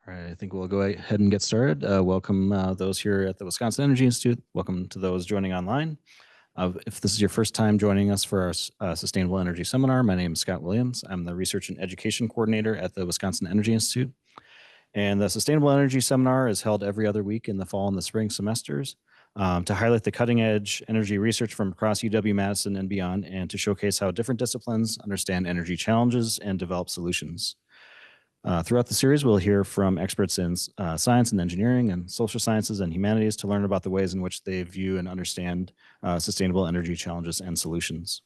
All right, I think we'll go ahead and get started. Welcome those here at the Wisconsin Energy Institute. Welcome to those joining online. If this is your first time joining us for our Sustainable Energy Seminar, my name is Scott Williams. I'm the Research and Education Coordinator at the Wisconsin Energy Institute. And the Sustainable Energy Seminar is held every other week in the fall and the spring semesters to highlight the cutting edge energy research from across UW-Madison and beyond, and to showcase how different disciplines understand energy challenges and develop solutions. Throughout the series, we'll hear from experts in science and engineering and social sciences and humanities to learn about the ways in which they view and understand sustainable energy challenges and solutions.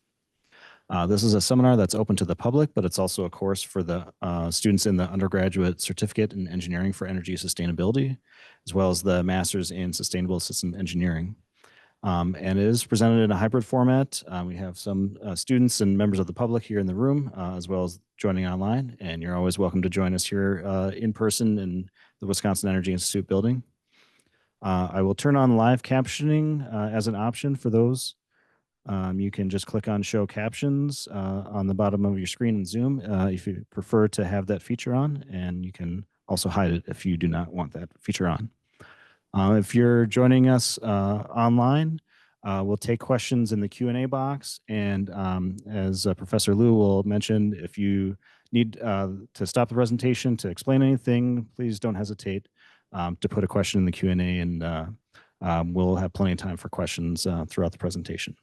This is a seminar that's open to the public, but it's also a course for the students in the undergraduate certificate in engineering for energy sustainability, as well as the master's in sustainable system engineering. And it is presented in a hybrid format. We have some students and members of the public here in the room, as well as joining online. And you're always welcome to join us here in person in the Wisconsin Energy Institute building. I will turn on live captioning as an option for those. You can just click on show captions on the bottom of your screen in Zoom if you prefer to have that feature on, and you can also hide it if you do not want that feature on. If you're joining us online, we'll take questions in the Q&A box. And as Professor Liu will mention, if you need to stop the presentation to explain anything, please don't hesitate to put a question in the Q&A, and we'll have plenty of time for questions throughout the presentation.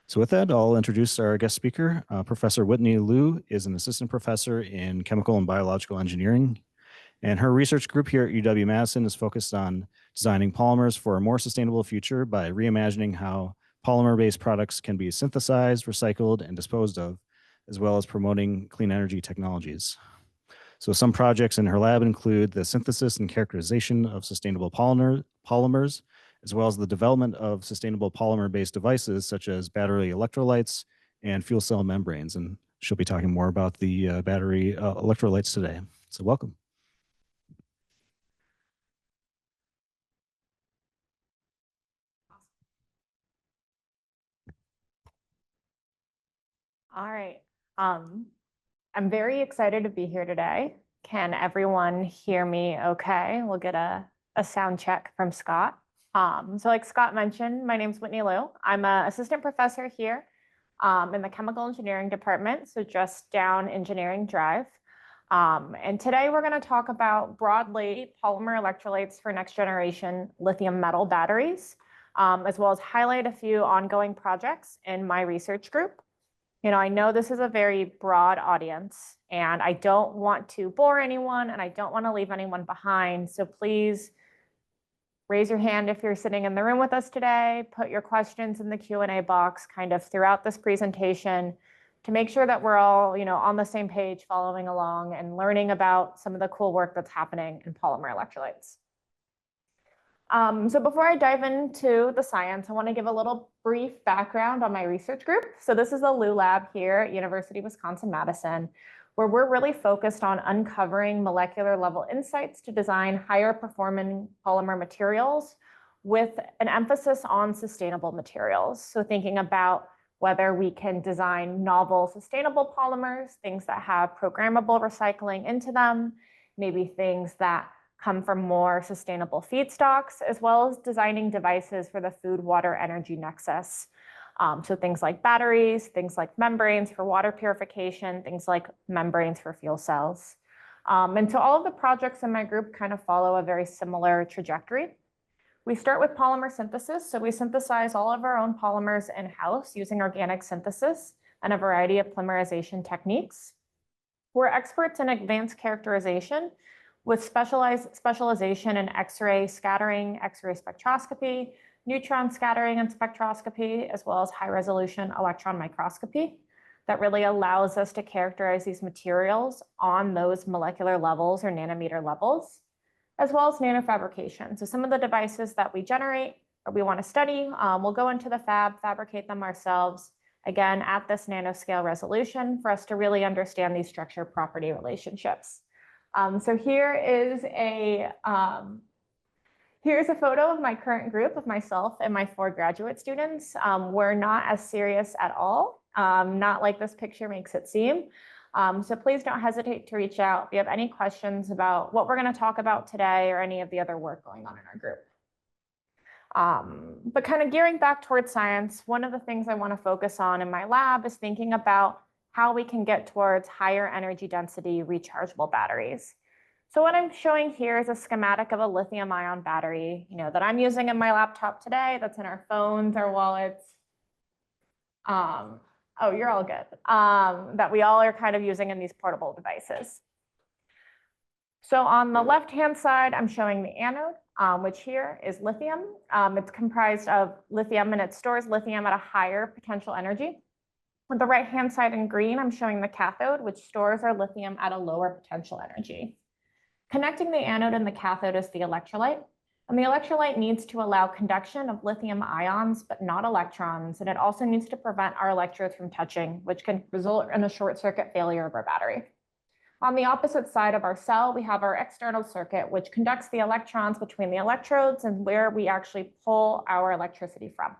So with that, I'll introduce our guest speaker. Professor Whitney Liu is an assistant professor in chemical and biological engineering. And her research group here at UW-Madison is focused on designing polymers for a more sustainable future by reimagining how polymer-based products can be synthesized, recycled, and disposed of, as well as promoting clean energy technologies. So some projects in her lab include the synthesis and characterization of sustainable polymers, as well as the development of sustainable polymer-based devices such as battery electrolytes and fuel cell membranes. And she'll be talking more about the battery electrolytes today. So welcome. All right. I'm very excited to be here today. Can everyone hear me okay? We'll get a sound check from Scott. So like Scott mentioned, my name's Whitney Liu. I'm an assistant professor here in the chemical engineering department, so just down Engineering Drive. And today we're going to talk about broadly polymer electrolytes for next generation lithium metal batteries, as well as highlight a few ongoing projects in my research group. You know, I know this is a very broad audience, and I don't want to bore anyone, and I don't want to leave anyone behind. So please raise your hand if you're sitting in the room with us today. Put your questions in the Q&A box kind of throughout this presentation to make sure that we're all, you know, on the same page, following along and learning about some of the cool work that's happening in polymer electrolytes. So before I dive into the science, I want to give a little brief background on my research group. So this is the Liu Lab here at University of Wisconsin-Madison, where we're really focused on uncovering molecular level insights to design higher performing polymer materials with an emphasis on sustainable materials. So thinking about whether we can design novel sustainable polymers, things that have programmable recycling into them, maybe things that come from more sustainable feedstocks, as well as designing devices for the food, water, energy nexus. So things like batteries, things like membranes for water purification, things like membranes for fuel cells. And so all of the projects in my group kind of follow a very similar trajectory. We start with polymer synthesis. So we synthesize all of our own polymers in-house using organic synthesis and a variety of polymerization techniques. We're experts in advanced characterization with specialization in X-ray scattering, X-ray spectroscopy, neutron scattering and spectroscopy, as well as high-resolution electron microscopy that really allows us to characterize these materials on those molecular levels or nanometer levels, as well as nanofabrication. So some of the devices that we generate or we want to study, we'll go into the fab, fabricate them ourselves, again, at this nanoscale resolution for us to really understand these structure property relationships. So here's a photo of my current group of myself and my 4 graduate students. We're not as serious at all, not like this picture makes it seem. So please don't hesitate to reach out if you have any questions about what we're going to talk about today or any of the other work going on in our group. But kind of gearing back towards science, one of the things I want to focus on in my lab is thinking about how we can get towards higher energy density rechargeable batteries. So what I'm showing here is a schematic of a lithium ion battery, that I'm using in my laptop today, that's in our phones, our wallets. Oh, you're all good. That we all are kind of using in these portable devices. So on the left-hand side, I'm showing the anode, which here is lithium. It's comprised of lithium and it stores lithium at a higher potential energy. On the right-hand side in green, I'm showing the cathode, which stores our lithium at a lower potential energy. Connecting the anode and the cathode is the electrolyte. And the electrolyte needs to allow conduction of lithium ions, but not electrons. And it also needs to prevent our electrodes from touching, which can result in a short circuit failure of our battery. On the opposite side of our cell, we have our external circuit, which conducts the electrons between the electrodes and where we actually pull our electricity from.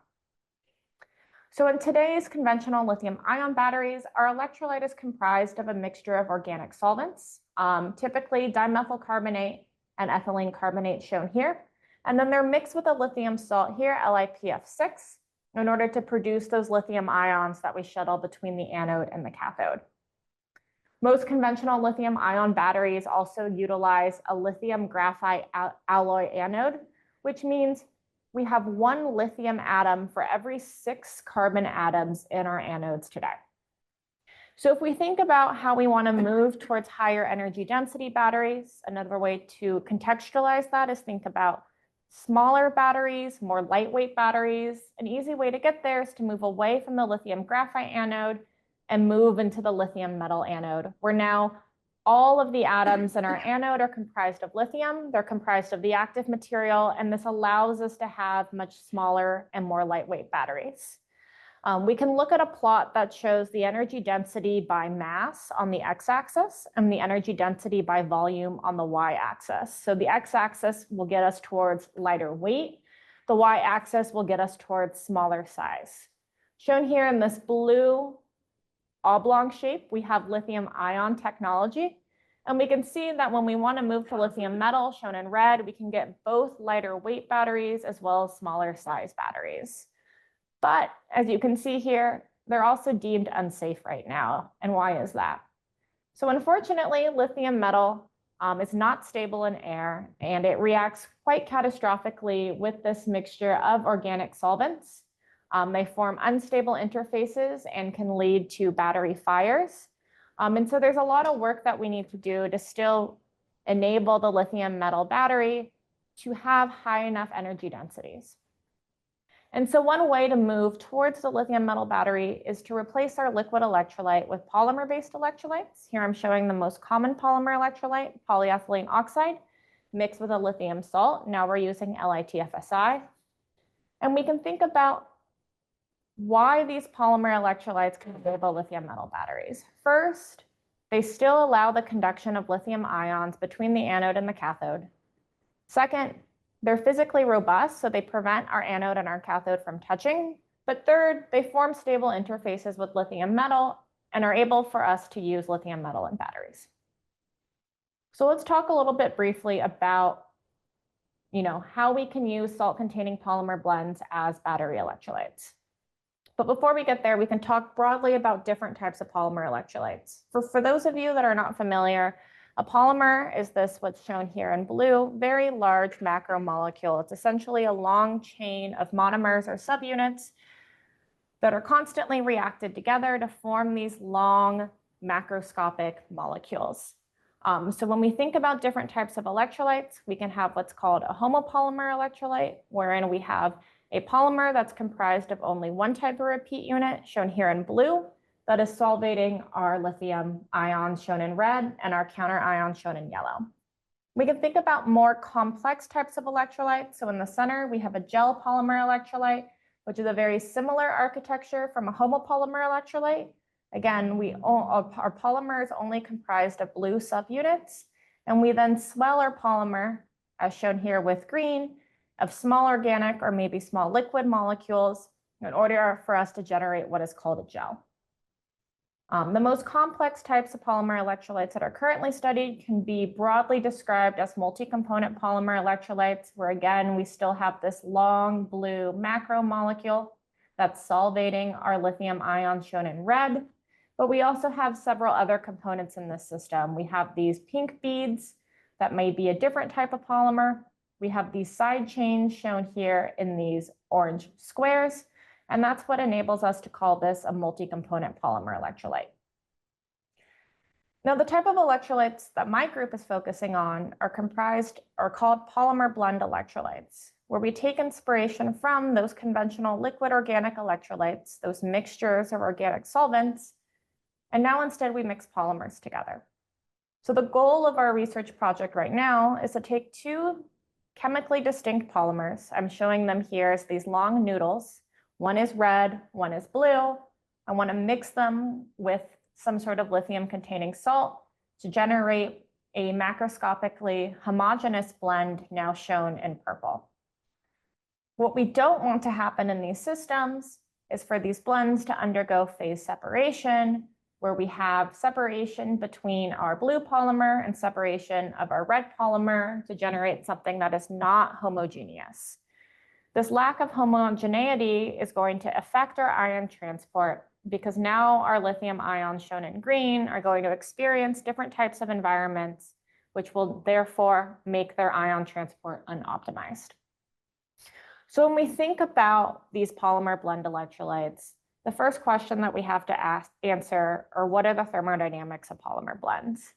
So in today's conventional lithium ion batteries, our electrolyte is comprised of a mixture of organic solvents, typically dimethyl carbonate and ethylene carbonate shown here. And then they're mixed with a lithium salt here, LiPF6, in order to produce those lithium ions that we shuttle between the anode and the cathode. Most conventional lithium ion batteries also utilize a lithium graphite alloy anode, which means we have one lithium atom for every 6 carbon atoms in our anodes today. So if we think about how we want to move towards higher energy density batteries, another way to contextualize that is think about smaller batteries, more lightweight batteries. An easy way to get there is to move away from the lithium graphite anode and move into the lithium metal anode, where now all of the atoms in our anode are comprised of lithium. They're comprised of the active material, and this allows us to have much smaller and more lightweight batteries. We can look at a plot that shows the energy density by mass on the x-axis and the energy density by volume on the y-axis. So the x-axis will get us towards lighter weight. The y-axis will get us towards smaller size. Shown here in this blue oblong shape, we have lithium ion technology. And we can see that when we want to move to lithium metal, shown in red, we can get both lighter weight batteries as well as smaller size batteries. But as you can see here, they're also deemed unsafe right now. And why is that? So unfortunately, lithium metal is not stable in air, and it reacts quite catastrophically with this mixture of organic solvents. They form unstable interfaces and can lead to battery fires. And so there's a lot of work that we need to do to still enable the lithium metal battery to have high enough energy densities. And so one way to move towards the lithium metal battery is to replace our liquid electrolyte with polymer-based electrolytes. Here I'm showing the most common polymer electrolyte, polyethylene oxide, mixed with a lithium salt. Now we're using LiTFSI. And we can think about why these polymer electrolytes can enable lithium metal batteries. First, they still allow the conduction of lithium ions between the anode and the cathode. Second, they're physically robust, so they prevent our anode and our cathode from touching. But third, they form stable interfaces with lithium metal and are able for us to use lithium metal in batteries. So let's talk a little bit briefly about how we can use salt-containing polymer blends as battery electrolytes. But before we get there, we can talk broadly about different types of polymer electrolytes. For those of you that are not familiar, a polymer is what's shown here in blue, very large macromolecule. It's essentially a long chain of monomers or subunits that are constantly reacted together to form these long macroscopic molecules. So when we think about different types of electrolytes, we can have what's called a homopolymer electrolyte, wherein we have a polymer that's comprised of only one type of repeat unit, shown here in blue, that is solvating our lithium ions, shown in red, and our counter ions, shown in yellow. We can think about more complex types of electrolytes. So in the center, we have a gel polymer electrolyte, which is a very similar architecture from a homopolymer electrolyte. Again, our polymer is only comprised of blue subunits, and we then swell our polymer, as shown here with green, of small organic or maybe small liquid molecules in order for us to generate what is called a gel. The most complex types of polymer electrolytes that are currently studied can be broadly described as multi-component polymer electrolytes, where again, we still have this long blue macromolecule that's solvating our lithium ions shown in red. But we also have several other components in this system. We have these pink beads that may be a different type of polymer. We have these side chains shown here in these orange squares. And that's what enables us to call this a multi-component polymer electrolyte. Now, the type of electrolytes that my group is focusing on are called polymer blend electrolytes, where we take inspiration from those conventional liquid organic electrolytes, those mixtures of organic solvents, and now instead we mix polymers together. So the goal of our research project right now is to take two chemically distinct polymers. I'm showing them here as these long noodles. One is red, one is blue. I want to mix them with some sort of lithium-containing salt to generate a macroscopically homogeneous blend now shown in purple. What we don't want to happen in these systems is for these blends to undergo phase separation, where we have separation between our blue polymer and separation of our red polymer to generate something that is not homogeneous. This lack of homogeneity is going to affect our ion transport because now our lithium ions shown in green are going to experience different types of environments, which will therefore make their ion transport unoptimized. So when we think about these polymer blend electrolytes, the first question that we have to answer are what are the thermodynamics of polymer blends?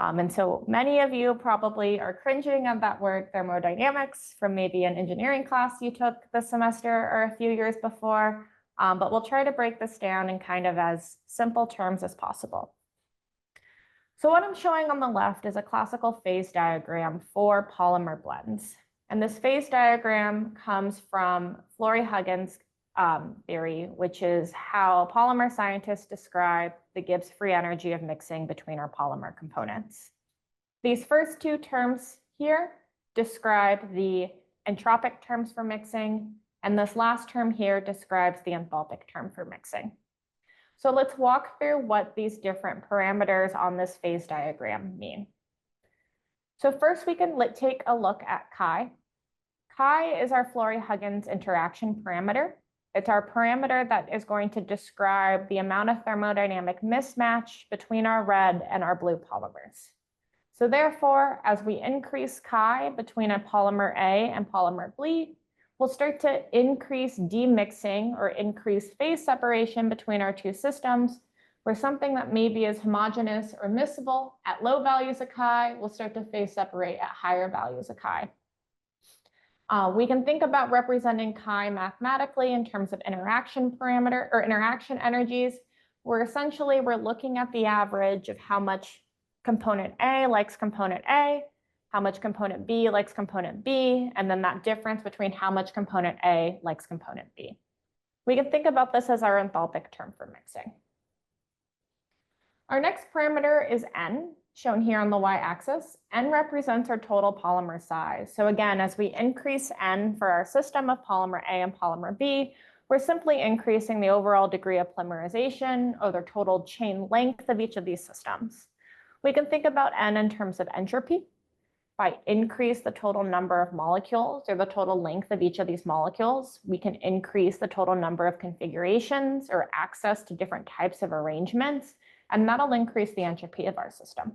And so many of you probably are cringing at that word thermodynamics from maybe an engineering class you took this semester or a few years before, but we'll try to break this down in kind of as simple terms as possible. So what I'm showing on the left is a classical phase diagram for polymer blends. And this phase diagram comes from Flory-Huggins' theory, which is how polymer scientists describe the Gibbs free energy of mixing between our polymer components. These first two terms here describe the entropic terms for mixing, and this last term here describes the enthalpic term for mixing. So let's walk through what these different parameters on this phase diagram mean. So first we can take a look at chi. Chi is our Flory-Huggins interaction parameter. It's our parameter that is going to describe the amount of thermodynamic mismatch between our red and our blue polymers. So therefore, as we increase chi between a polymer A and polymer B, we'll start to increase demixing or increase phase separation between our two systems, where something that maybe is homogeneous or miscible at low values of chi will start to phase separate at higher values of chi. We can think about representing chi mathematically in terms of interaction parameter or interaction energies, where essentially we're looking at the average of how much component A likes component A, how much component B likes component B, and then that difference between how much component A likes component B. We can think about this as our enthalpic term for mixing. Our next parameter is N, shown here on the y-axis. N represents our total polymer size. So again, as we increase N for our system of polymer A and polymer B, we're simply increasing the overall degree of polymerization or the total chain length of each of these systems. We can think about N in terms of entropy. If I increase the total number of molecules or the total length of each of these molecules, we can increase the total number of configurations or access to different types of arrangements, and that'll increase the entropy of our system.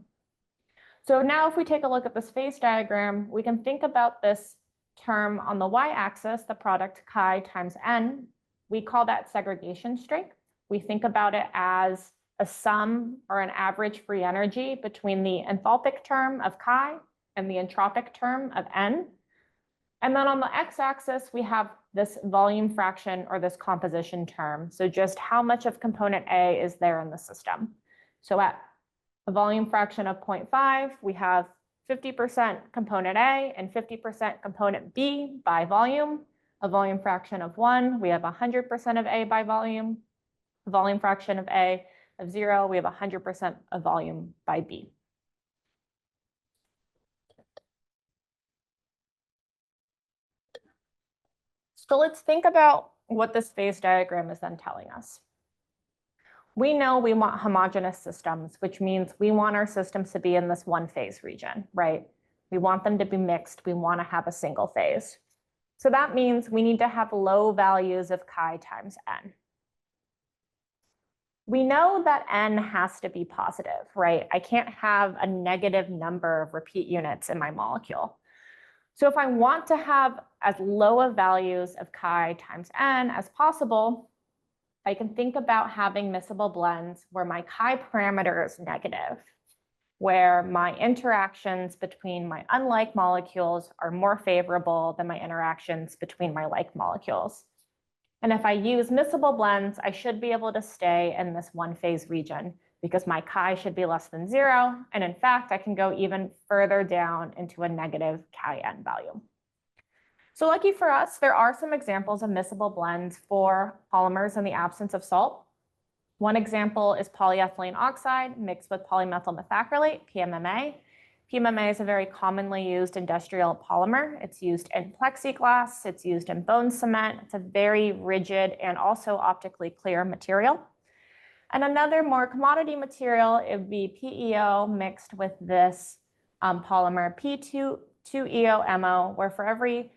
So now if we take a look at this phase diagram, we can think about this term on the y-axis, the product chi times N. We call that segregation strength. We think about it as a sum or an average free energy between the enthalpic term of chi and the entropic term of N. And then on the x-axis, we have this volume fraction or this composition term. So just how much of component A is there in the system. So at a volume fraction of 0.5, we have 50% component A and 50% component B by volume. A volume fraction of 1, we have 100% of A by volume. A volume fraction of A of 0, we have 100% of volume by B. So let's think about what this phase diagram is then telling us. We know we want homogeneous systems, which means we want our systems to be in this one phase region, right? We want them to be mixed. We want to have a single phase. So that means we need to have low values of chi times n. We know that n has to be positive, right? I can't have a negative number of repeat units in my molecule. So if I want to have as low of values of chi times n as possible, I can think about having miscible blends where my chi parameter is negative, where my interactions between my unlike molecules are more favorable than my interactions between my like molecules. And if I use miscible blends, I should be able to stay in this one phase region because my chi should be less than 0. And in fact, I can go even further down into a negative chi n value. So lucky for us, there are some examples of miscible blends for polymers in the absence of salt. One example is polyethylene oxide mixed with polymethyl methacrylate, PMMA. PMMA is a very commonly used industrial polymer. It's used in plexiglass, it's used in bone cement. It's a very rigid and also optically clear material. And another more commodity material, it would be PEO mixed with this polymer P2EOMO, where for every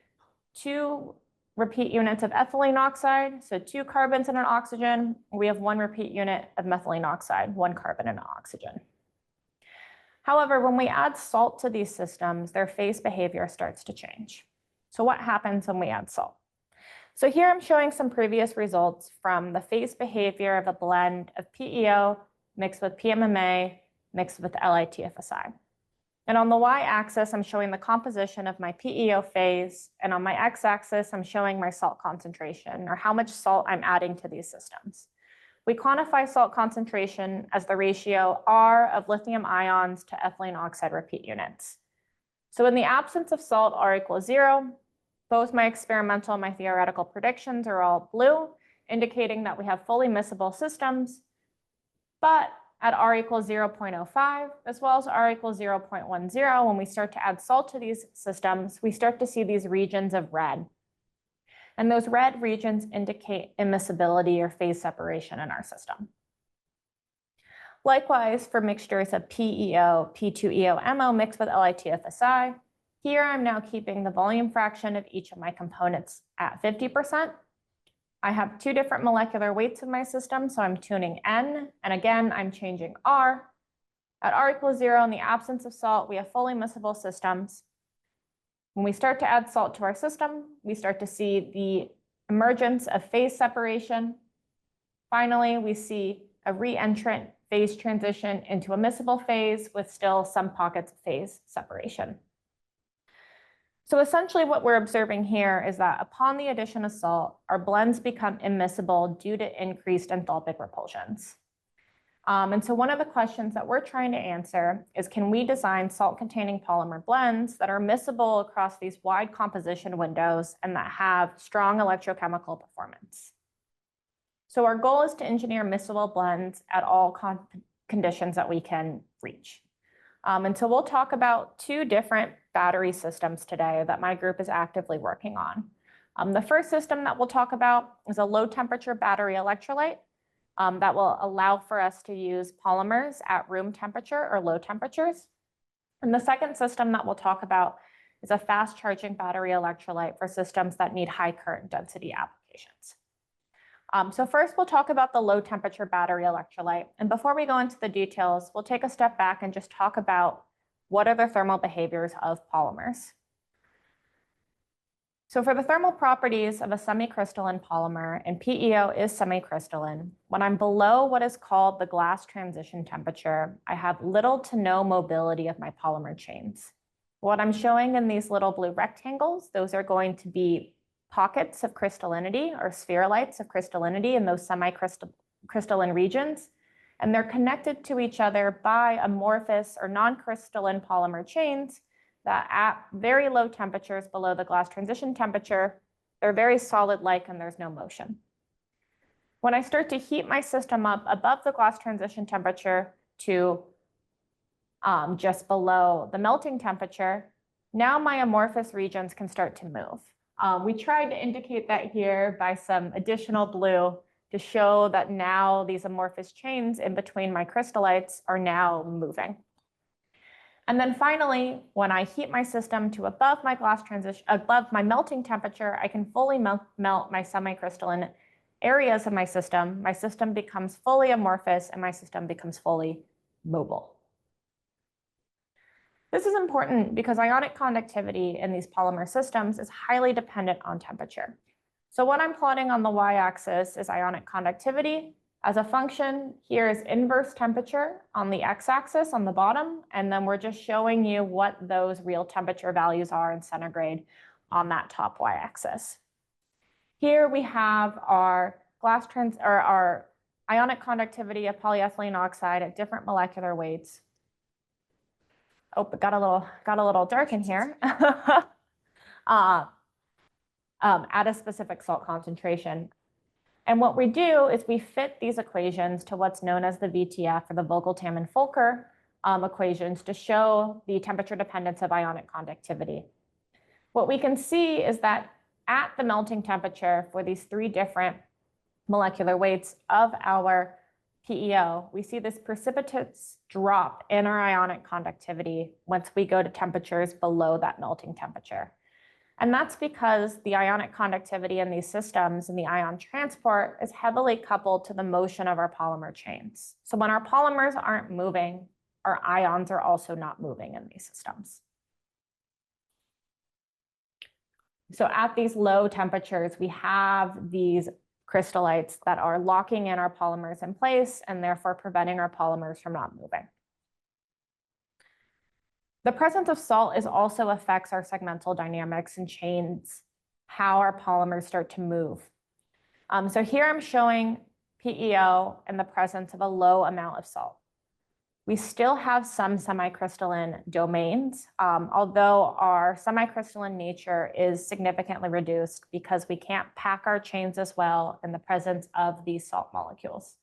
2 repeat units of ethylene oxide, so 2 carbons and an oxygen, we have 1 repeat unit of methylene oxide, 1 carbon and an oxygen. However, when we add salt to these systems, their phase behavior starts to change. So what happens when we add salt? So here I'm showing some previous results from the phase behavior of a blend of PEO mixed with PMMA mixed with LiTFSI. And on the y-axis, I'm showing the composition of my PEO phase, and on my x-axis, I'm showing my salt concentration, or how much salt I'm adding to these systems. We quantify salt concentration as the ratio R of lithium ions to ethylene oxide repeat units. So in the absence of salt, R equals 0. Both my experimental and my theoretical predictions are all blue, indicating that we have fully miscible systems. But at R equals 0.05, as well as R equals 0.10, when we start to add salt to these systems, we start to see these regions of red. And those red regions indicate immiscibility or phase separation in our system. Likewise, for mixtures of PEO, P2EOMO mixed with LiTFSI, here I'm now keeping the volume fraction of each of my components at 50%. I have 2 different molecular weights in my system, so I'm tuning N, and again, I'm changing R. At R equals 0, in the absence of salt, we have fully miscible systems. When we start to add salt to our system, we start to see the emergence of phase separation. Finally, we see a re-entrant phase transition into a miscible phase with still some pockets of phase separation. So essentially what we're observing here is that upon the addition of salt, our blends become immiscible due to increased enthalpic repulsions. And so one of the questions that we're trying to answer is, can we design salt-containing polymer blends that are miscible across these wide composition windows and that have strong electrochemical performance? So our goal is to engineer miscible blends at all conditions that we can reach. And so we'll talk about 2 different battery systems today that my group is actively working on. The first system that we'll talk about is a low-temperature battery electrolyte that will allow for us to use polymers at room temperature or low temperatures. And the second system that we'll talk about is a fast-charging battery electrolyte for systems that need high current density applications. So first, we'll talk about the low-temperature battery electrolyte. And before we go into the details, we'll take a step back and just talk about what are the thermal behaviors of polymers. So for the thermal properties of a semicrystalline polymer, and PEO is semicrystalline, when I'm below what is called the glass transition temperature, I have little to no mobility of my polymer chains. What I'm showing in these little blue rectangles, those are going to be pockets of crystallinity or spherulites of crystallinity in those semicrystalline regions. And they're connected to each other by amorphous or non-crystalline polymer chains that at very low temperatures below the glass transition temperature, they're very solid-like and there's no motion. When I start to heat my system up above the glass transition temperature to just below the melting temperature, now my amorphous regions can start to move. We tried to indicate that here by some additional blue to show that now these amorphous chains in between my crystallites are now moving. And then finally, when I heat my system to above my above my melting temperature, I can fully melt my semicrystalline areas of my system. My system becomes fully amorphous and my system becomes fully mobile. This is important because ionic conductivity in these polymer systems is highly dependent on temperature. So what I'm plotting on the y-axis is ionic conductivity. As a function, here is inverse temperature on the x-axis on the bottom, and then we're just showing you what those real temperature values are in centigrade on that top y-axis. Here we have our our ionic conductivity of polyethylene oxide at different molecular weights. Oh, it got a little dark in here. At a specific salt concentration. And what we do is we fit these equations to what's known as the VTF, or the Vogel-Taman-Folker equations, to show the temperature dependence of ionic conductivity. What we can see is that at the melting temperature for these three different molecular weights of our PEO, we see this precipitous drop in our ionic conductivity once we go to temperatures below that melting temperature. And that's because the ionic conductivity in these systems and the ion transport is heavily coupled to the motion of our polymer chains. So when our polymers aren't moving, our ions are also not moving in these systems. So at these low temperatures, we have these crystallites that are locking in our polymers in place and therefore preventing our polymers from not moving. The presence of salt also affects our segmental dynamics and changes how our polymers start to move. So here I'm showing PEO in the presence of a low amount of salt. We still have some semicrystalline domains, although our semicrystalline nature is significantly reduced because we can't pack our chains as well in the presence of these salt molecules.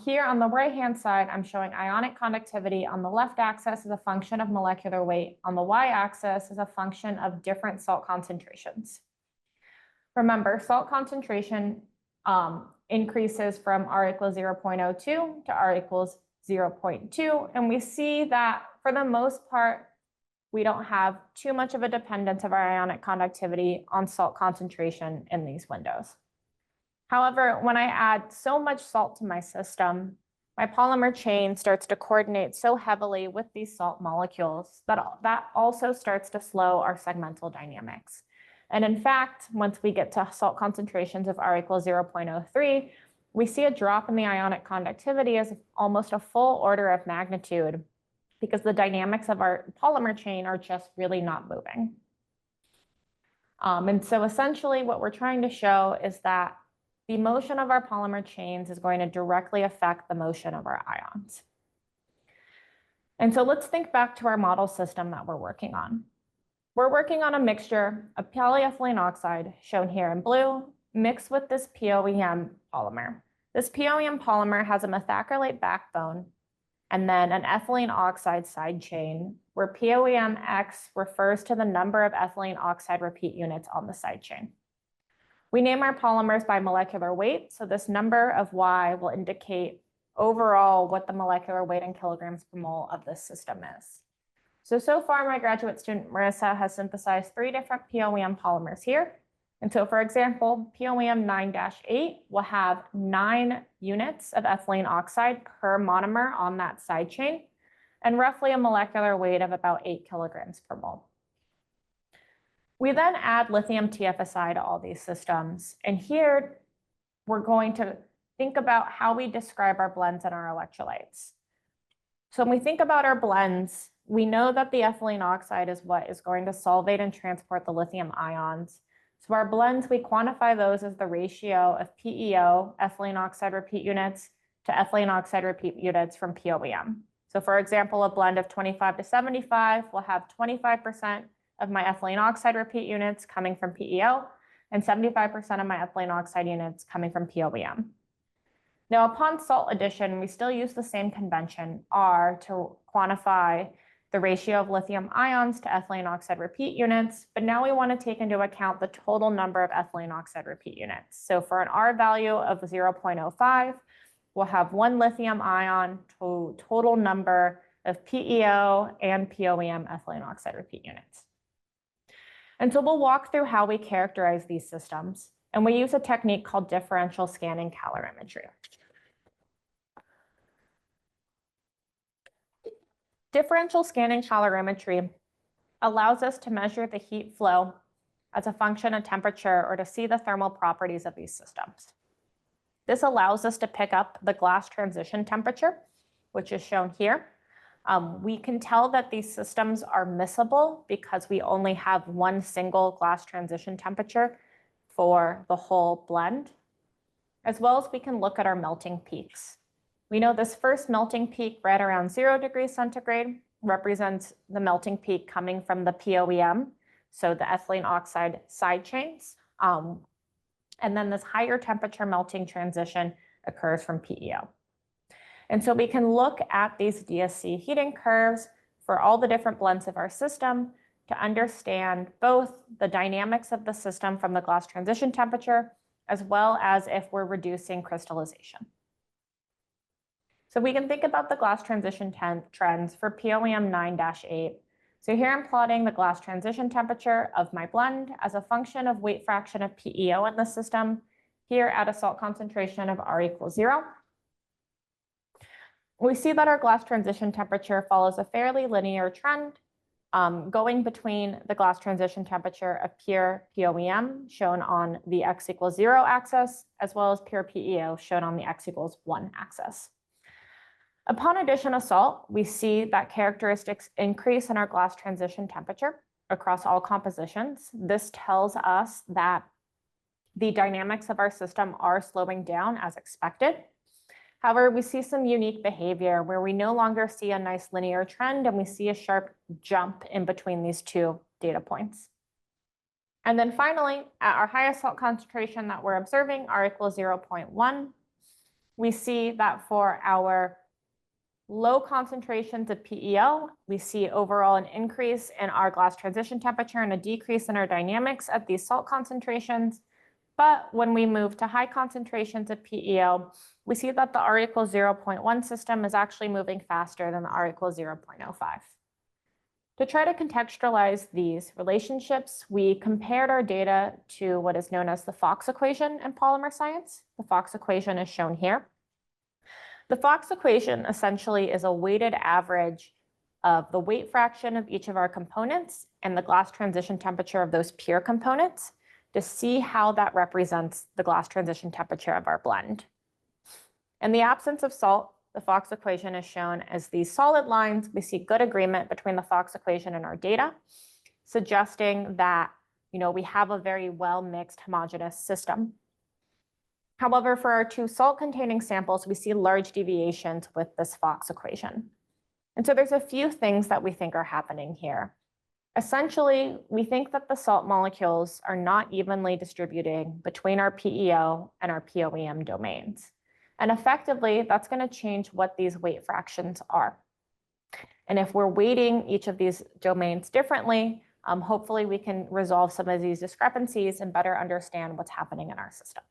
Here on the right-hand side, I'm showing ionic conductivity on the left axis as a function of molecular weight. On the y-axis is a function of different salt concentrations. Remember, salt concentration increases from R equals 0.02 to R equals 0.2. And we see that for the most part, we don't have too much of a dependence of our ionic conductivity on salt concentration in these windows. However, when I add so much salt to my system, my polymer chain starts to coordinate so heavily with these salt molecules that also starts to slow our segmental dynamics. And in fact, once we get to salt concentrations of R equals 0.03, we see a drop in the ionic conductivity as almost a full order of magnitude because the dynamics of our polymer chain are just really not moving. And so essentially what we're trying to show is that the motion of our polymer chains is going to directly affect the motion of our ions. And so let's think back to our model system that we're working on. We're working on a mixture of polyethylene oxide, shown here in blue, mixed with this POEM polymer. This POEM polymer has a methacrylate backbone and then an ethylene oxide side chain, where POEMX refers to the number of ethylene oxide repeat units on the side chain. We name our polymers by molecular weight, so this number of Y will indicate overall what the molecular weight in kilograms per mole of this system is. So far, my graduate student Marissa has synthesized 3 different POEM polymers here. And so, for example, POEM 9-8 will have 9 units of ethylene oxide per monomer on that side chain, and roughly a molecular weight of about 8 kilograms per mole. We then add lithium TFSI to all these systems. And here we're going to think about how we describe our blends and our electrolytes. So when we think about our blends, we know that the ethylene oxide is what is going to solvate and transport the lithium ions. So our blends, we quantify those as the ratio of PEO, ethylene oxide repeat units, to ethylene oxide repeat units from POEM. So for example, a blend of 25 to 75 will have 25% of my ethylene oxide repeat units coming from PEO and 75% of my ethylene oxide units coming from POEM. Now, upon salt addition, we still use the same convention, R, to quantify the ratio of lithium ions to ethylene oxide repeat units, but now we want to take into account the total number of ethylene oxide repeat units. So for an R value of 0.05, we'll have one lithium ion to total number of PEO and POEM ethylene oxide repeat units. And so we'll walk through how we characterize these systems, and we use a technique called differential scanning calorimetry. Differential scanning calorimetry allows us to measure the heat flow as a function of temperature or to see the thermal properties of these systems. This allows us to pick up the glass transition temperature, which is shown here. We can tell that these systems are miscible because we only have one single glass transition temperature for the whole blend, as well as we can look at our melting peaks. We know this first melting peak right around 0 degrees centigrade represents the melting peak coming from the POEM, so the ethylene oxide side chains. And then this higher temperature melting transition occurs from PEO. And so we can look at these DSC heating curves for all the different blends of our system to understand both the dynamics of the system from the glass transition temperature, as well as if we're reducing crystallization. So we can think about the glass transition trends for POEM 9-8. So here I'm plotting the glass transition temperature of my blend as a function of weight fraction of PEO in the system, here at a salt concentration of R equals 0. We see that our glass transition temperature follows a fairly linear trend, going between the glass transition temperature of pure POEM, shown on the x equals 0 axis, as well as pure PEO, shown on the x equals 1 axis. Upon addition of salt, we see that characteristics increase in our glass transition temperature across all compositions. This tells us that the dynamics of our system are slowing down as expected. However, we see some unique behavior where we no longer see a nice linear trend and we see a sharp jump in between these two data points. And then finally, at our highest salt concentration that we're observing, R equals 0.1, we see that for our low concentrations of PEO, we see overall an increase in our glass transition temperature and a decrease in our dynamics at these salt concentrations. But when we move to high concentrations of PEO, we see that the R equals 0.1 system is actually moving faster than the R equals 0.05. To try to contextualize these relationships, we compared our data to what is known as the Fox equation in polymer science. The Fox equation is shown here. The Fox equation essentially is a weighted average of the weight fraction of each of our components and the glass transition temperature of those pure components to see how that represents the glass transition temperature of our blend. In the absence of salt, the Fox equation is shown as these solid lines. We see good agreement between the Fox equation and our data, suggesting that we have a very well-mixed homogeneous system. However, for our two salt-containing samples, we see large deviations with this Fox equation. And so there's a few things that we think are happening here. Essentially, we think that the salt molecules are not evenly distributing between our PEO and our POEM domains. And effectively, that's going to change what these weight fractions are. And if we're weighting each of these domains differently, hopefully we can resolve some of these discrepancies and better understand what's happening in our system.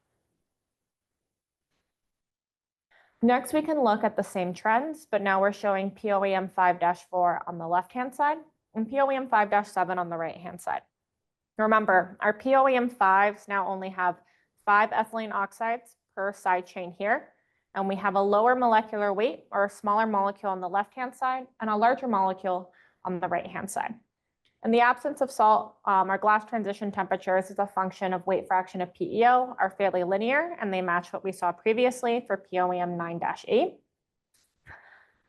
Next, we can look at the same trends, but now we're showing POEM 5-4 on the left-hand side and POEM 5-7 on the right-hand side. Remember, our POEM 5s now only have 5 ethylene oxides per side chain here, and we have a lower molecular weight or a smaller molecule on the left-hand side and a larger molecule on the right-hand side. In the absence of salt, our glass transition temperatures as a function of weight fraction of PEO are fairly linear, and they match what we saw previously for POEM 9-8.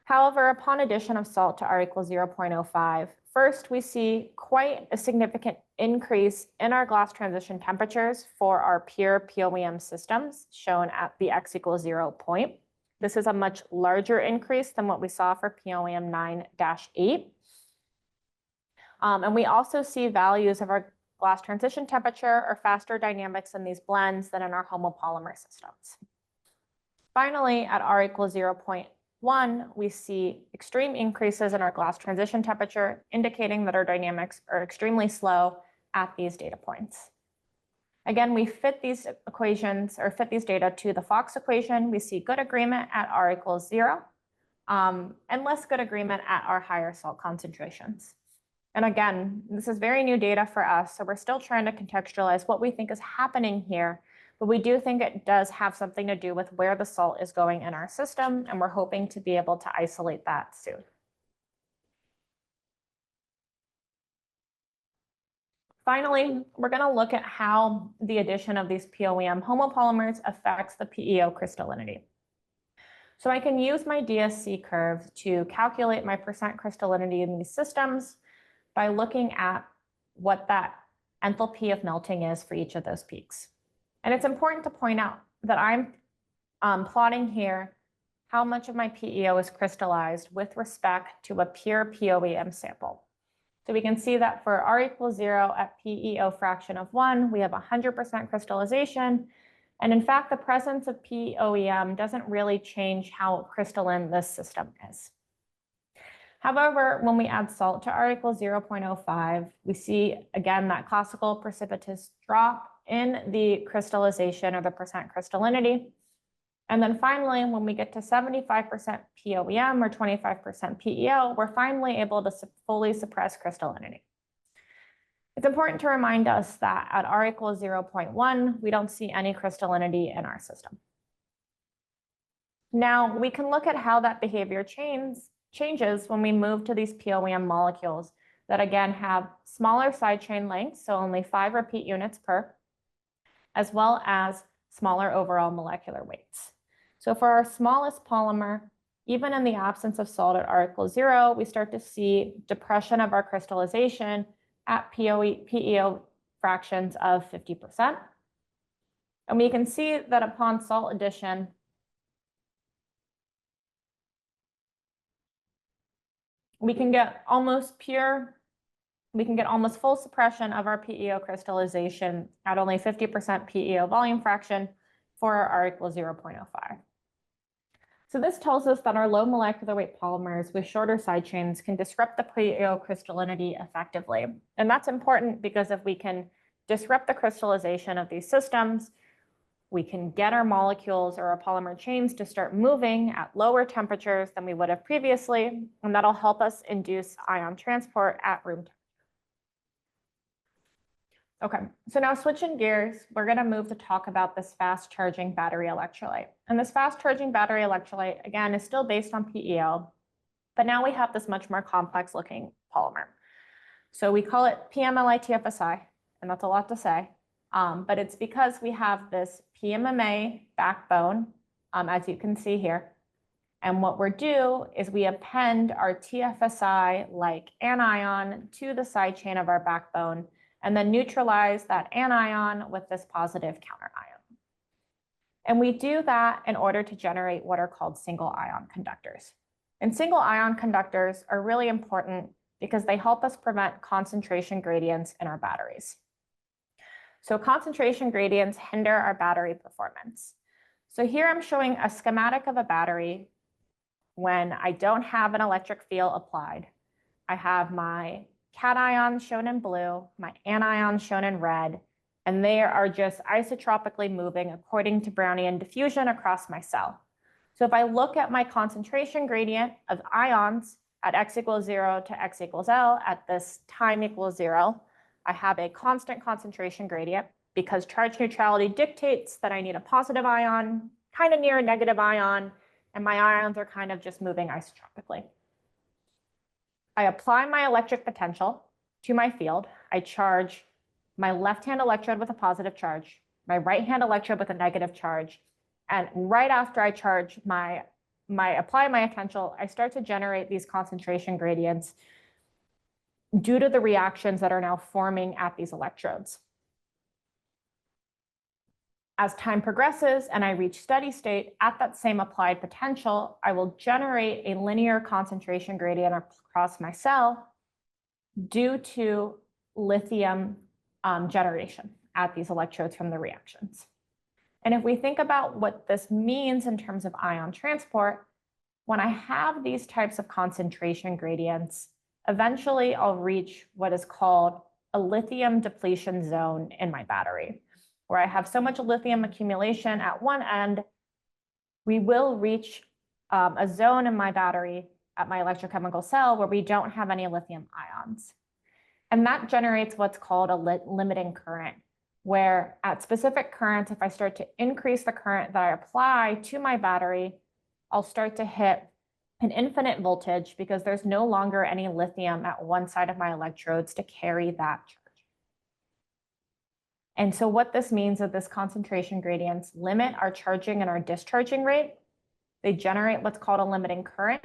However, upon addition of salt to R equals 0.05, first we see quite a significant increase in our glass transition temperatures for our pure POEM systems, shown at the x equals 0 point. This is a much larger increase than what we saw for POEM 9-8. And we also see values of our glass transition temperature or faster dynamics in these blends than in our homopolymer systems. Finally, at R equals 0.5, 1, we see extreme increases in our glass transition temperature, indicating that our dynamics are extremely slow at these data points. Again, we fit these equations or fit these data to the Fox equation. We see good agreement at R equals 0 and less good agreement at our higher salt concentrations. And again, this is very new data for us, so we're still trying to contextualize what we think is happening here, but we do think it does have something to do with where the salt is going in our system, and we're hoping to be able to isolate that soon. Finally, we're going to look at how the addition of these POEM homopolymers affects the PEO crystallinity. So I can use my DSC curve to calculate my percent crystallinity in these systems by looking at what that enthalpy of melting is for each of those peaks. And it's important to point out that I'm plotting here how much of my PEO is crystallized with respect to a pure POEM sample. So we can see that for R equals 0 at PEO fraction of 1, we have 100% crystallization. And in fact, the presence of POEM doesn't really change how crystalline this system is. However, when we add salt to R equals 0.05, we see again that classical precipitous drop in the crystallization or the percent crystallinity. And then finally, when we get to 75% POEM or 25% PEO, we're finally able to fully suppress crystallinity. It's important to remind us that at R equals 0.1, we don't see any crystallinity in our system. Now, we can look at how that behavior changes when we move to these POEM molecules that again have smaller side chain lengths, so only 5 repeat units per, as well as smaller overall molecular weights. So for our smallest polymer, even in the absence of salt at R equals 0, we start to see depression of our crystallization at PEO fractions of 50%. And we can see that upon salt addition, we can get almost full suppression of our PEO crystallization at only 50% PEO volume fraction for our R equals 0.05. So this tells us that our low molecular weight polymers with shorter side chains can disrupt the PEO crystallinity effectively. And that's important because if we can disrupt the crystallization of these systems, we can get our molecules or our polymer chains to start moving at lower temperatures than we would have previously, and that'll help us induce ion transport at room temperature. Okay, so now switching gears, we're going to move to talk about this fast charging battery electrolyte. And this fast charging battery electrolyte, again, is still based on PEO, but now we have this much more complex looking polymer. So we call it PMLI-TFSI, and that's a lot to say, but it's because we have this PMMA backbone, as you can see here. And what we do is we append our TFSI-like anion to the side chain of our backbone, and then neutralize that anion with this positive counter ion. And we do that in order to generate what are called single ion conductors. And single ion conductors are really important because they help us prevent concentration gradients in our batteries. So concentration gradients hinder our battery performance. So here I'm showing a schematic of a battery when I don't have an electric field applied. I have my cations shown in blue, my anions shown in red, and they are just isotropically moving according to Brownian diffusion across my cell. So if I look at my concentration gradient of ions at x equals 0 to x equals L at this time equals 0, I have a constant concentration gradient because charge neutrality dictates that I need a positive ion, kind of near a negative ion, and my ions are kind of just moving isotropically. I apply my electric potential to my field. I charge my left-hand electrode with a positive charge, my right-hand electrode with a negative charge, and right after I charge apply my potential, I start to generate these concentration gradients due to the reactions that are now forming at these electrodes. As time progresses and I reach steady state at that same applied potential, I will generate a linear concentration gradient across my cell due to lithium generation at these electrodes from the reactions. And if we think about what this means in terms of ion transport, when I have these types of concentration gradients, eventually I'll reach what is called a lithium depletion zone in my battery, where I have so much lithium accumulation at one end, we will reach a zone in my battery at my electrochemical cell where we don't have any lithium ions. And that generates what's called a limiting current, where at specific currents, if I start to increase the current that I apply to my battery, I'll start to hit an infinite voltage because there's no longer any lithium at one side of my electrodes to carry that charge. And so what this means is this concentration gradients limit our charging and our discharging rate. They generate what's called a limiting current.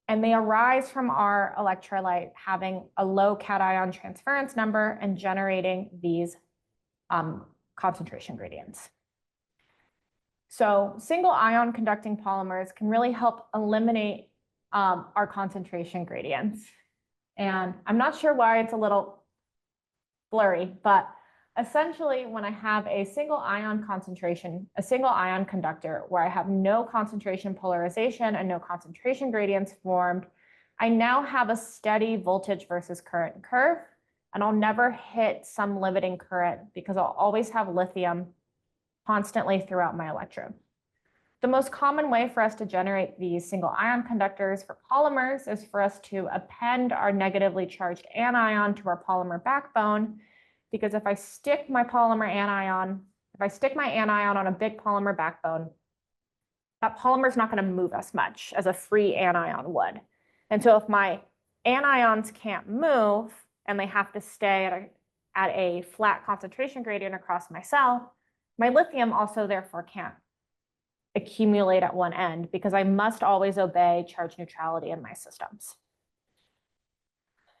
And they arise from our electrolyte having a low cation transference number and generating these concentration gradients. So single ion conducting polymers can really help eliminate our concentration gradients. And I'm not sure why it's a little blurry, but essentially when I have a single ion concentration, a single ion conductor where I have no concentration polarization and no concentration gradients formed, I now have a steady voltage versus current curve, and I'll never hit some limiting current because I'll always have lithium constantly throughout my electrode. The most common way for us to generate these single ion conductors for polymers is for us to append our negatively charged anion to our polymer backbone, because if I stick my anion on a big polymer backbone, that polymer is not going to move as much as a free anion would. And so if my anions can't move and they have to stay at a flat concentration gradient across my cell, my lithium also therefore can't accumulate at one end because I must always obey charge neutrality in my systems.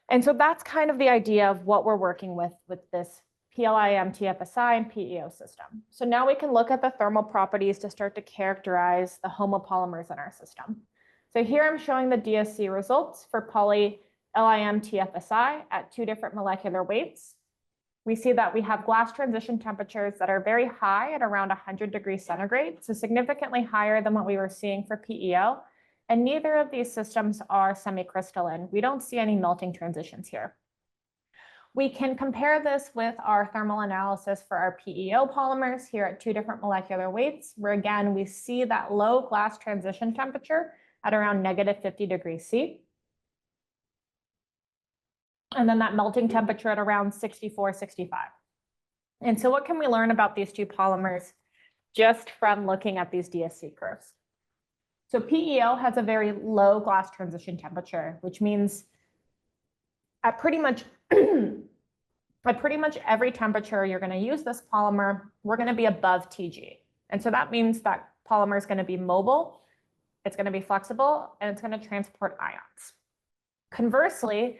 And so that's kind of the idea of what we're working with this PLIM, TFSI, and PEO system. So now we can look at the thermal properties to start to characterize the homopolymers in our system. So here I'm showing the DSC results for poly LIM TFSI at 2 different molecular weights. We see that we have glass transition temperatures that are very high at around 100 degrees centigrade, so significantly higher than what we were seeing for PEO. And neither of these systems are semicrystalline. We don't see any melting transitions here. We can compare this with our thermal analysis for our PEO polymers here at 2 different molecular weights, where again, we see that low glass transition temperature at around -50 degrees C. And then that melting temperature at around 64, 65. And so what can we learn about these 2 polymers just from looking at these DSC curves? So PEO has a very low glass transition temperature, which means at pretty much every temperature you're going to use this polymer, we're going to be above TG. And so that means that polymer is going to be mobile, it's going to be flexible, and it's going to transport ions. Conversely,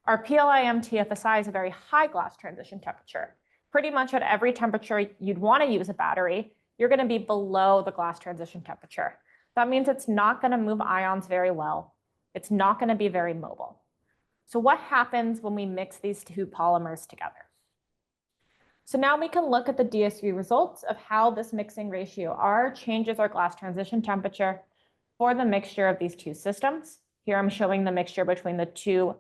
our PLIM TFSI is a very high glass transition temperature. Pretty much at every temperature you'd want to use a battery, you're going to be below the glass transition temperature. That means it's not going to move ions very well. It's not going to be very mobile. So what happens when we mix these 2 polymers together? So now we can look at the DSC results of how this mixing ratio R changes our glass transition temperature for the mixture of these 2 systems. Here I'm showing the mixture between the 2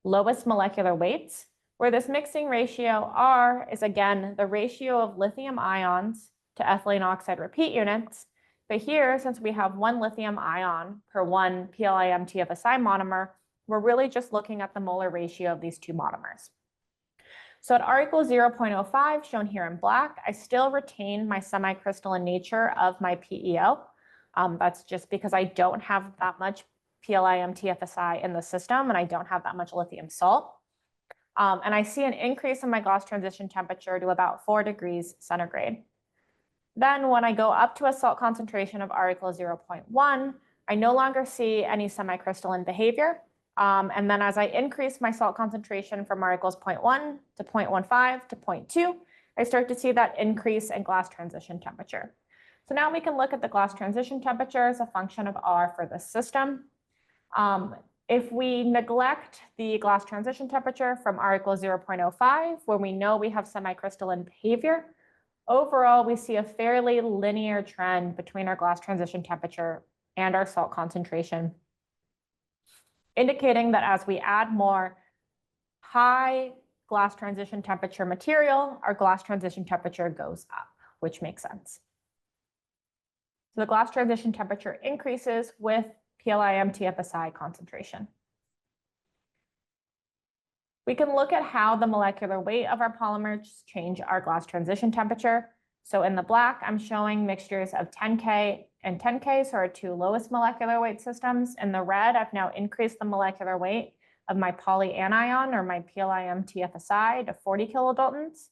lowest molecular weights, where this mixing ratio R is again the ratio of lithium ions to ethylene oxide repeat units. But here, since we have 1 lithium ion per 1 PLIM TFSI monomer, we're really just looking at the molar ratio of these 2 monomers. So at R equals 0.05, shown here in black, I still retain my semicrystalline nature of my PEO. That's just because I don't have that much PLIM TFSI in the system, and I don't have that much lithium salt. And I see an increase in my glass transition temperature to about 4 degrees centigrade. Then when I go up to a salt concentration of R equals 0.1, I no longer see any semicrystalline behavior. And then as I increase my salt concentration from R equals 0.1 to 0.15 to 0.2, I start to see that increase in glass transition temperature. So now we can look at the glass transition temperature as a function of R for this system. If we neglect the glass transition temperature from R equals 0.05, where we know we have semicrystalline behavior, overall we see a fairly linear trend between our glass transition temperature and our salt concentration, indicating that as we add more high glass transition temperature material, our glass transition temperature goes up, which makes sense. So the glass transition temperature increases with PLIM TFSI concentration. We can look at how the molecular weight of our polymers change our glass transition temperature. So in the black, I'm showing mixtures of 10K and 10K, so our two lowest molecular weight systems. In the red, I've now increased the molecular weight of my polyanion or my PLIM TFSI to 40 kilodaltons.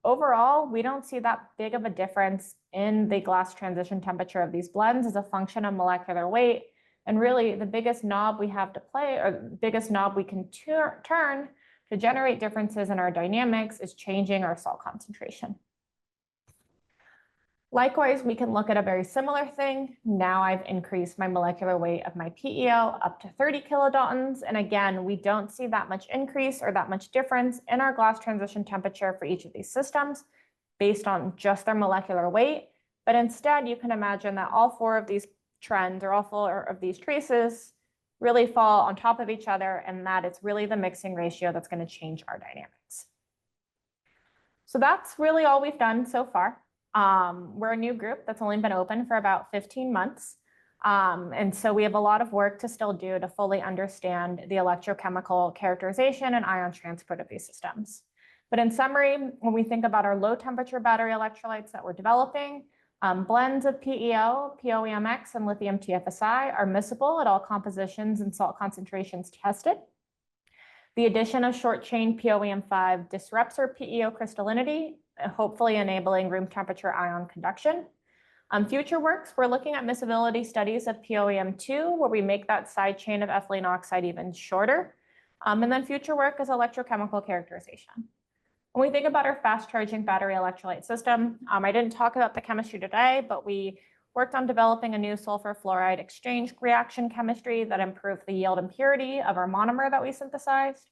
Overall, we don't see that big of a difference in the glass transition temperature of these blends as a function of molecular weight. And really, the biggest knob we have to play, or the biggest knob we can turn to generate differences in our dynamics, is changing our salt concentration. Likewise, we can look at a very similar thing. Now I've increased my molecular weight of my PEO up to 30 kilodaltons. And again, we don't see that much increase or that much difference in our glass transition temperature for each of these systems based on just their molecular weight. But instead, you can imagine that all four of these trends or all four of these traces really fall on top of each other, and that it's really the mixing ratio that's going to change our dynamics. So that's really all we've done so far. We're a new group that's only been open for about 15 months. And so we have a lot of work to still do to fully understand the electrochemical characterization and ion transport of these systems. But in summary, when we think about our low temperature battery electrolytes that we're developing, blends of PEO, POEMX, and lithium TFSI are miscible at all compositions and salt concentrations tested. The addition of short chain POEM5 disrupts our PEO crystallinity, hopefully enabling room temperature ion conduction. Future works, we're looking at miscibility studies of POEM2, where we make that side chain of ethylene oxide even shorter. And then future work is electrochemical characterization. When we think about our fast charging battery electrolyte system, I didn't talk about the chemistry today, but we worked on developing a new sulfur fluoride exchange reaction chemistry that improved the yield and purity of our monomer that we synthesized.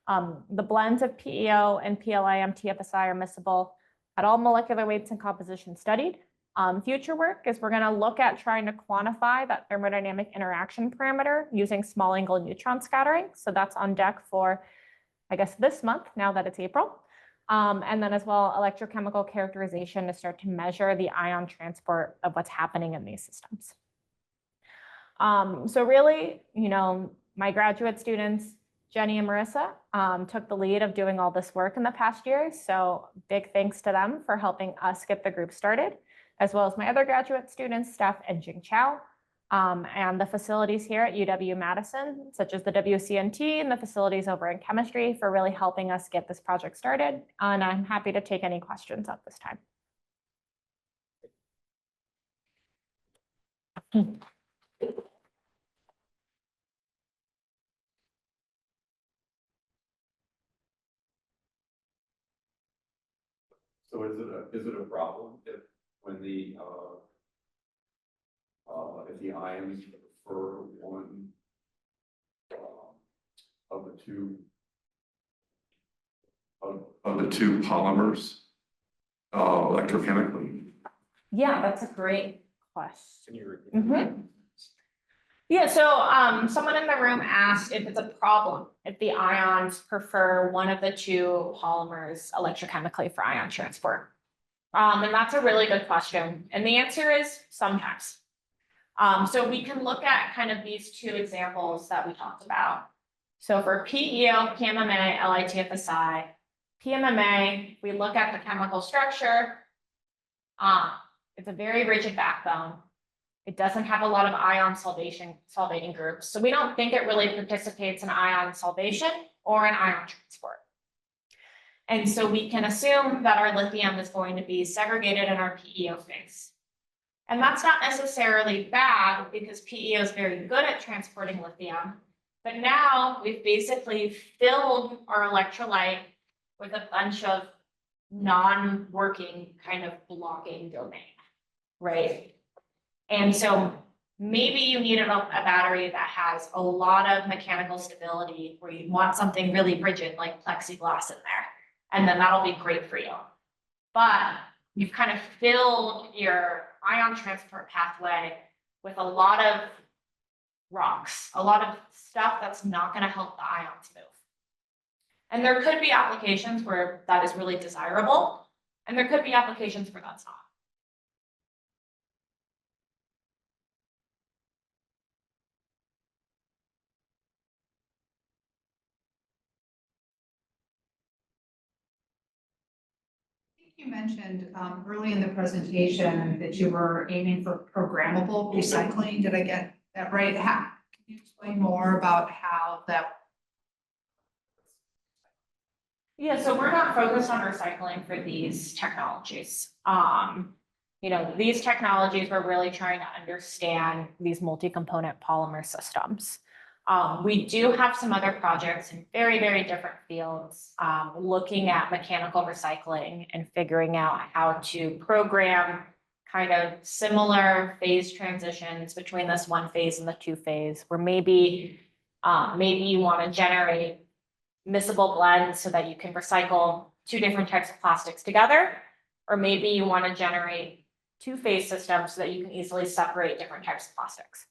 The blends of PEO and PLIM TFSI are miscible at all molecular weights and compositions studied. Future work is we're going to look at trying to quantify that thermodynamic interaction parameter using small angle neutron scattering. So that's on deck for, I guess, this month, now that it's April. And then as well, electrochemical characterization to start to measure the ion transport of what's happening in these systems. So really, my graduate students, Jenny and Marissa, took the lead of doing all this work in the past year. So big thanks to them for helping us get the group started, as well as my other graduate students, Steph and Jing Chow, and the facilities here at UW-Madison, such as the WCNT and the facilities over in chemistry, for really helping us get this project started. And I'm happy to take any questions at this time. So is it a problem if the ions for one of the two polymers electrochemically? Yeah, that's a great question. Can you repeat? Yeah, so someone in the room asked if it's a problem if the ions prefer one of the two polymers electrochemically for ion transport. And that's a really good question. And the answer is sometimes. So we can look at kind of these two examples that we talked about. So for PEO, PMMA, LiTFSI, PMMA, we look at the chemical structure. It's a very rigid backbone. It doesn't have a lot of ion solvating groups. So we don't think it really participates in ion solvation or in ion transport. And so we can assume that our lithium is going to be segregated in our PEO phase. And that's not necessarily bad because PEO is very good at transporting lithium. But now we've basically filled our electrolyte with a bunch of non-working kind of blocking domain, right? And so maybe you need a battery that has a lot of mechanical stability where you want something really rigid like plexiglass in there. And then that'll be great for you. But you've kind of filled your ion transport pathway with a lot of rocks, a lot of stuff that's not going to help the ions move. And there could be applications where that is really desirable, and there could be applications where that's not. You mentioned early in the presentation that you were aiming for programmable recycling. Did I get that right? Can you explain more about how that? Yeah, so we're not focused on recycling for these technologies. These technologies, we're really trying to understand these multi-component polymer systems. We do have some other projects in very, very different fields, looking at mechanical recycling and figuring out how to program kind of similar phase transitions between this one phase and the two phase, where maybe you want to generate miscible blends so that you can recycle two different types of plastics together, or maybe you want to generate two-phase systems so that you can easily separate different types of plastics.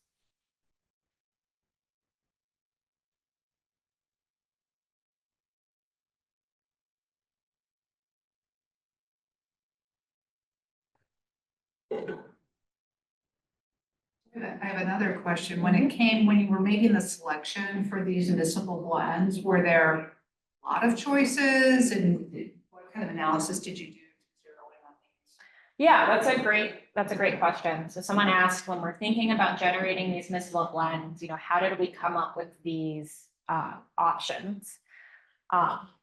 I have another question. When you were making the selection for these miscible blends, were there a lot of choices, and what kind of analysis did you do? Yeah, that's a great question. So someone asked, when we're thinking about generating these miscible blends, how did we come up with these options?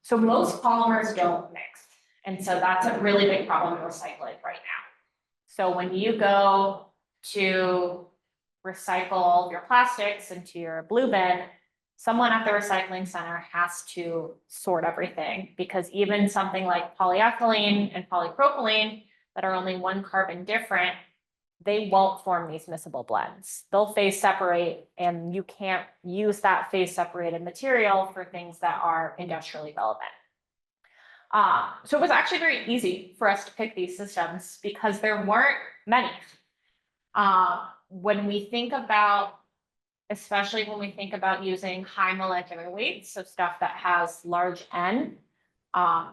So most polymers don't mix. And so that's a really big problem with recycling right now. So when you go to recycle your plastics into your blue bin, someone at the recycling center has to sort everything, because even something like polyethylene and polypropylene that are only one carbon different, they won't form these miscible blends. They'll phase separate, and you can't use that phase separated material for things that are industrially relevant. So it was actually very easy for us to pick these systems because there weren't many. When we think about, especially when we think about using high molecular weights, so stuff that has large N,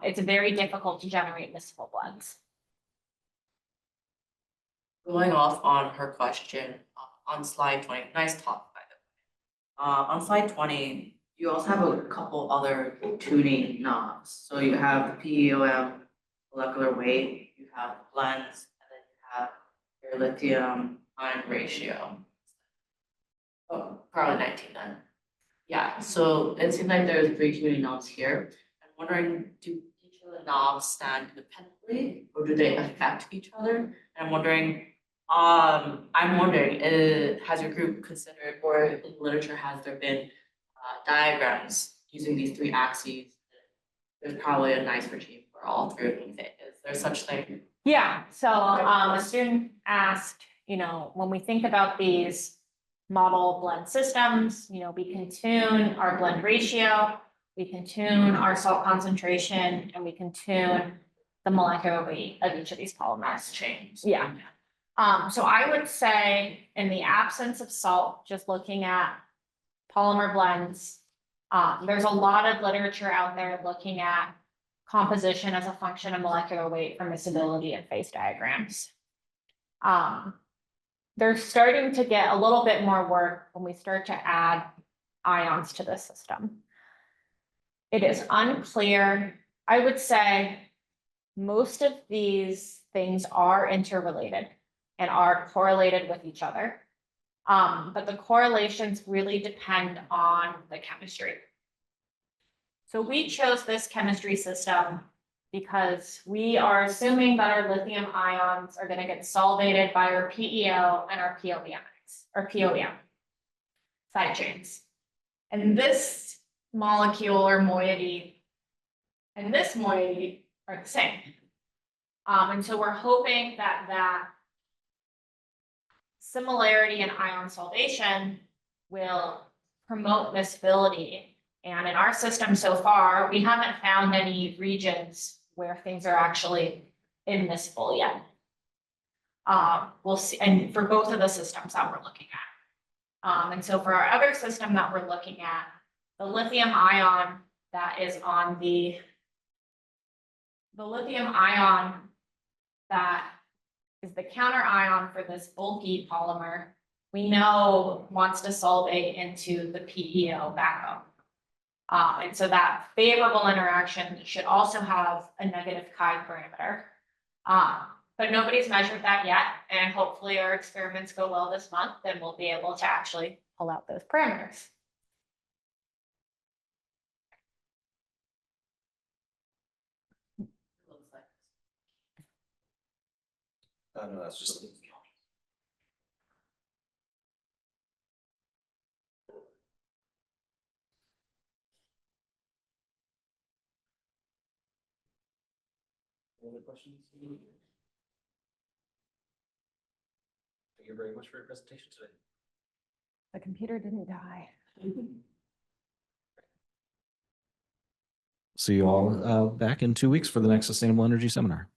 it's very difficult to generate miscible blends. Going off on her question, on slide 20, nice talk, by the way. On slide 20, you also have a couple other tuning knobs. So you have the PEOM, molecular weight, you have blends, and then you have your lithium ion ratio. Oh, probably 19 then. Yeah, so it seems like there's 3 tuning knobs here. I'm wondering, do each of the knobs stand independently, or do they affect each other? And I'm wondering, has your group considered, or in literature, has there been diagrams using these 3 axes? There's probably a nice regime for all 3 of them. Is there such thing? Yeah, so a student asked, when we think about these model blend systems, we can tune our blend ratio, we can tune our salt concentration, and we can tune the molecular weight of each of these polymers. Change. Yeah. So I would say, in the absence of salt, just looking at polymer blends, there's a lot of literature out there looking at composition as a function of molecular weight for miscibility and phase diagrams. They're starting to get a little bit more work when we start to add ions to the system. It is unclear. I would say most of these things are interrelated and are correlated with each other. But the correlations really depend on the chemistry. So we chose this chemistry system because we are assuming that our lithium ions are going to get solvated by our PEO and our POM side chains. And this molecule or moiety and this moiety are the same. And so we're hoping that similarity in ion solvation will promote miscibility. And in our system so far, we haven't found any regions where things are actually immiscible yet. We'll see, and for both of the systems that we're looking at. And so for our other system that we're looking at, the lithium ion that is on the lithium ion that is the counter ion for this bulky polymer, we know wants to solvate into the PEO backbone. And so that favorable interaction should also have a negative chi parameter. But nobody's measured that yet, and hopefully our experiments go well this month, and we'll be able to actually pull out those parameters. Looks like. No, that's just. Any other questions? Thank you very much for your presentation today. The computer didn't die. See you all back in 2 weeks for the next Sustainable Energy Seminar.